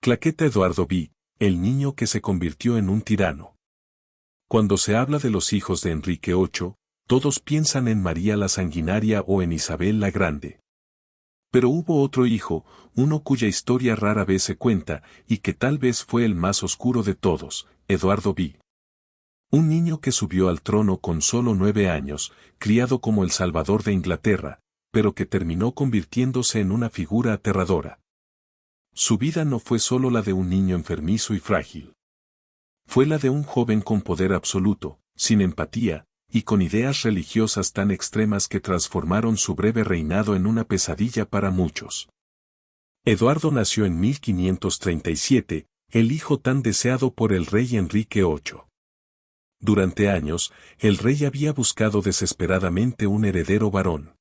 Claqueta Eduardo V, el niño que se convirtió en un tirano. Cuando se habla de los hijos de Enrique VIII, todos piensan en María la Sanguinaria o en Isabel la Grande. Pero hubo otro hijo, uno cuya historia rara vez se cuenta, y que tal vez fue el más oscuro de todos, Eduardo V. Un niño que subió al trono con solo 9 años, criado como el Salvador de Inglaterra, pero que terminó convirtiéndose en una figura aterradora. Su vida no fue solo la de un niño enfermizo y frágil. Fue la de un joven con poder absoluto, sin empatía, y con ideas religiosas tan extremas que transformaron su breve reinado en una pesadilla para muchos. Eduardo nació en 1537, el hijo tan deseado por el rey Enrique VIII. Durante años, el rey había buscado desesperadamente un heredero varón.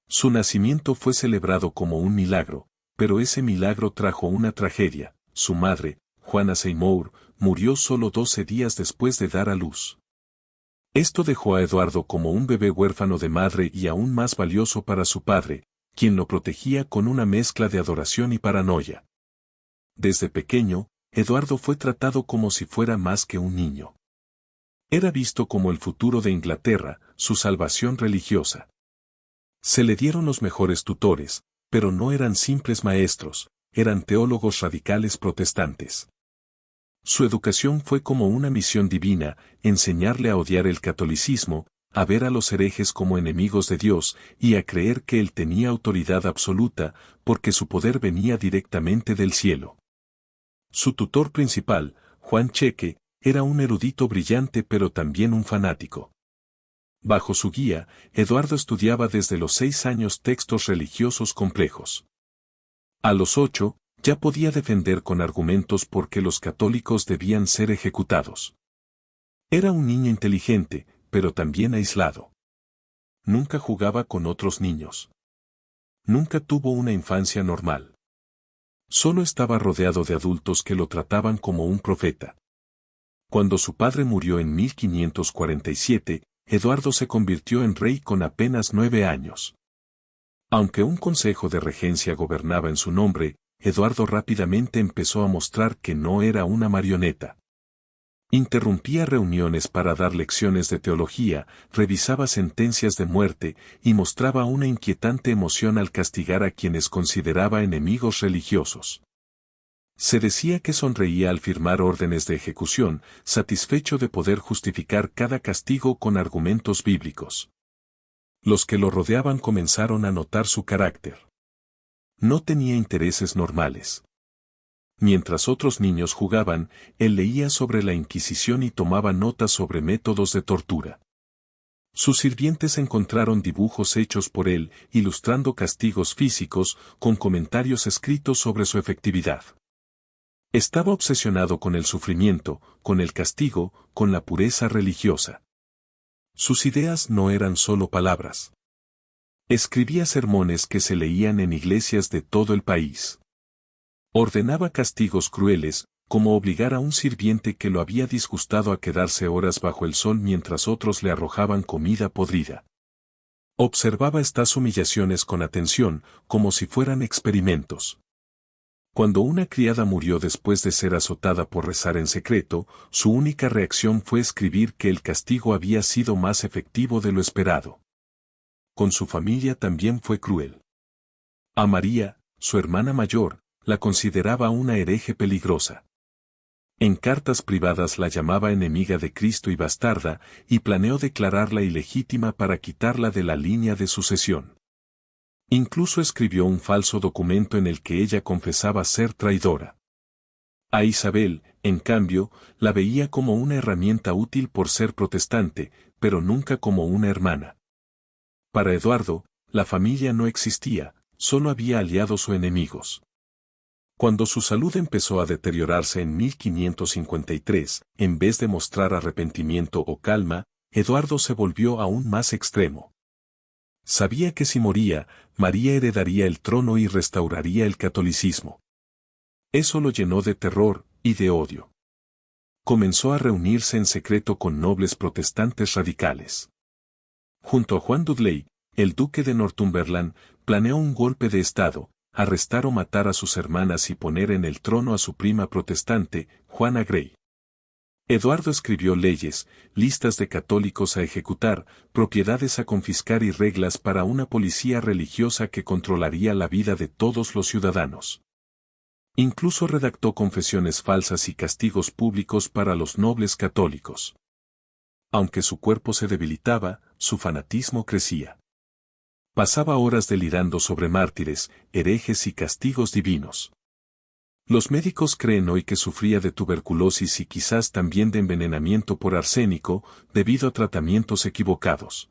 Su nacimiento fue celebrado como un milagro, pero ese milagro trajo una tragedia. Su madre, Juana Seymour, murió solo 12 días después de dar a luz. Esto dejó a Eduardo como un bebé huérfano de madre y aún más valioso para su padre, quien lo protegía con una mezcla de adoración y paranoia. Desde pequeño, Eduardo fue tratado como si fuera más que un niño. Era visto como el futuro de Inglaterra, su salvación religiosa. Se le dieron los mejores tutores, pero no eran simples maestros, eran teólogos radicales protestantes. Su educación fue como una misión divina, enseñarle a odiar el catolicismo, a ver a los herejes como enemigos de Dios y a creer que él tenía autoridad absoluta, porque su poder venía directamente del cielo. Su tutor principal, Juan Cheque, era un erudito brillante pero también un fanático. Bajo su guía, Eduardo estudiaba desde los 6 años textos religiosos complejos. A los 8, ya podía defender con argumentos por qué los católicos debían ser ejecutados. Era un niño inteligente, pero también aislado. Nunca jugaba con otros niños. Nunca tuvo una infancia normal. Solo estaba rodeado de adultos que lo trataban como un profeta. Cuando su padre murió en 1547, Eduardo se convirtió en rey con apenas 9 años. Aunque un consejo de regencia gobernaba en su nombre, Eduardo rápidamente empezó a mostrar que no era una marioneta. Interrumpía reuniones para dar lecciones de teología, revisaba sentencias de muerte y mostraba una inquietante emoción al castigar a quienes consideraba enemigos religiosos. Se decía que sonreía al firmar órdenes de ejecución, satisfecho de poder justificar cada castigo con argumentos bíblicos. Los que lo rodeaban comenzaron a notar su carácter. No tenía intereses normales. Mientras otros niños jugaban, él leía sobre la Inquisición y tomaba notas sobre métodos de tortura. Sus sirvientes encontraron dibujos hechos por él, ilustrando castigos físicos, con comentarios escritos sobre su efectividad. Estaba obsesionado con el sufrimiento, con el castigo, con la pureza religiosa. Sus ideas no eran solo palabras. Escribía sermones que se leían en iglesias de todo el país. Ordenaba castigos crueles, como obligar a un sirviente que lo había disgustado a quedarse horas bajo el sol mientras otros le arrojaban comida podrida. Observaba estas humillaciones con atención, como si fueran experimentos. Cuando una criada murió después de ser azotada por rezar en secreto, su única reacción fue escribir que el castigo había sido más efectivo de lo esperado. Con su familia también fue cruel. A María, su hermana mayor, la consideraba una hereje peligrosa. En cartas privadas la llamaba enemiga de Cristo y bastarda, y planeó declararla ilegítima para quitarla de la línea de sucesión. Incluso escribió un falso documento en el que ella confesaba ser traidora. A Isabel, en cambio, la veía como una herramienta útil por ser protestante, pero nunca como una hermana. Para Eduardo, la familia no existía, solo había aliados o enemigos. Cuando su salud empezó a deteriorarse en 1553, en vez de mostrar arrepentimiento o calma, Eduardo se volvió aún más extremo. Sabía que si moría, María heredaría el trono y restauraría el catolicismo. Eso lo llenó de terror y de odio. Comenzó a reunirse en secreto con nobles protestantes radicales. Junto a Juan Dudley, el duque de Northumberland, planeó un golpe de Estado, arrestar o matar a sus hermanas y poner en el trono a su prima protestante, Juana Grey. Eduardo escribió leyes, listas de católicos a ejecutar, propiedades a confiscar y reglas para una policía religiosa que controlaría la vida de todos los ciudadanos. Incluso redactó confesiones falsas y castigos públicos para los nobles católicos. Aunque su cuerpo se debilitaba, su fanatismo crecía. Pasaba horas delirando sobre mártires, herejes y castigos divinos. Los médicos creen hoy que sufría de tuberculosis y quizás también de envenenamiento por arsénico, debido a tratamientos equivocados.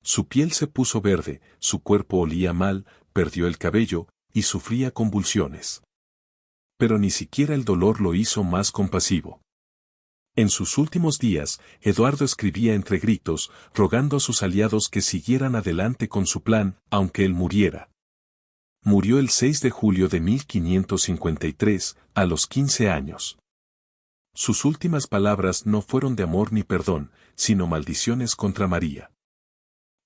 Su piel se puso verde, su cuerpo olía mal, perdió el cabello, y sufría convulsiones. Pero ni siquiera el dolor lo hizo más compasivo. En sus últimos días, Eduardo escribía entre gritos, rogando a sus aliados que siguieran adelante con su plan, aunque él muriera. Murió el 6 de julio de 1553, a los 15 años. Sus últimas palabras no fueron de amor ni perdón, sino maldiciones contra María.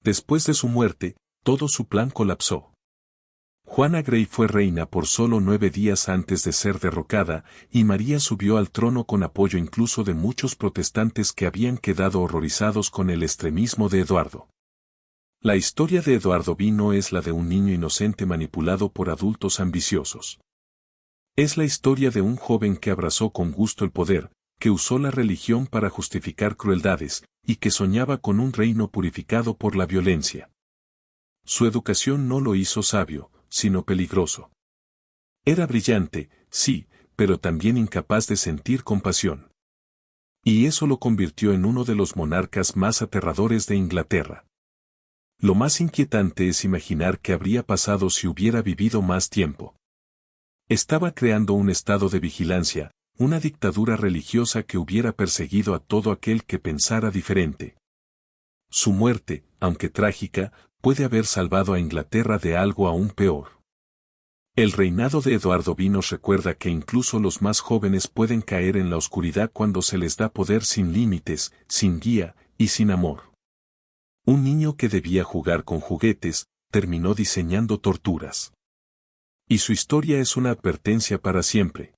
Después de su muerte, todo su plan colapsó. Juana Grey fue reina por solo 9 días antes de ser derrocada, y María subió al trono con apoyo incluso de muchos protestantes que habían quedado horrorizados con el extremismo de Eduardo. La historia de Eduardo V no es la de un niño inocente manipulado por adultos ambiciosos. Es la historia de un joven que abrazó con gusto el poder, que usó la religión para justificar crueldades, y que soñaba con un reino purificado por la violencia. Su educación no lo hizo sabio, sino peligroso. Era brillante, sí, pero también incapaz de sentir compasión. Y eso lo convirtió en uno de los monarcas más aterradores de Inglaterra. Lo más inquietante es imaginar qué habría pasado si hubiera vivido más tiempo. Estaba creando un estado de vigilancia, una dictadura religiosa que hubiera perseguido a todo aquel que pensara diferente. Su muerte, aunque trágica, puede haber salvado a Inglaterra de algo aún peor. El reinado de Eduardo V nos recuerda que incluso los más jóvenes pueden caer en la oscuridad cuando se les da poder sin límites, sin guía y sin amor. Un niño que debía jugar con juguetes, terminó diseñando torturas. Y su historia es una advertencia para siempre.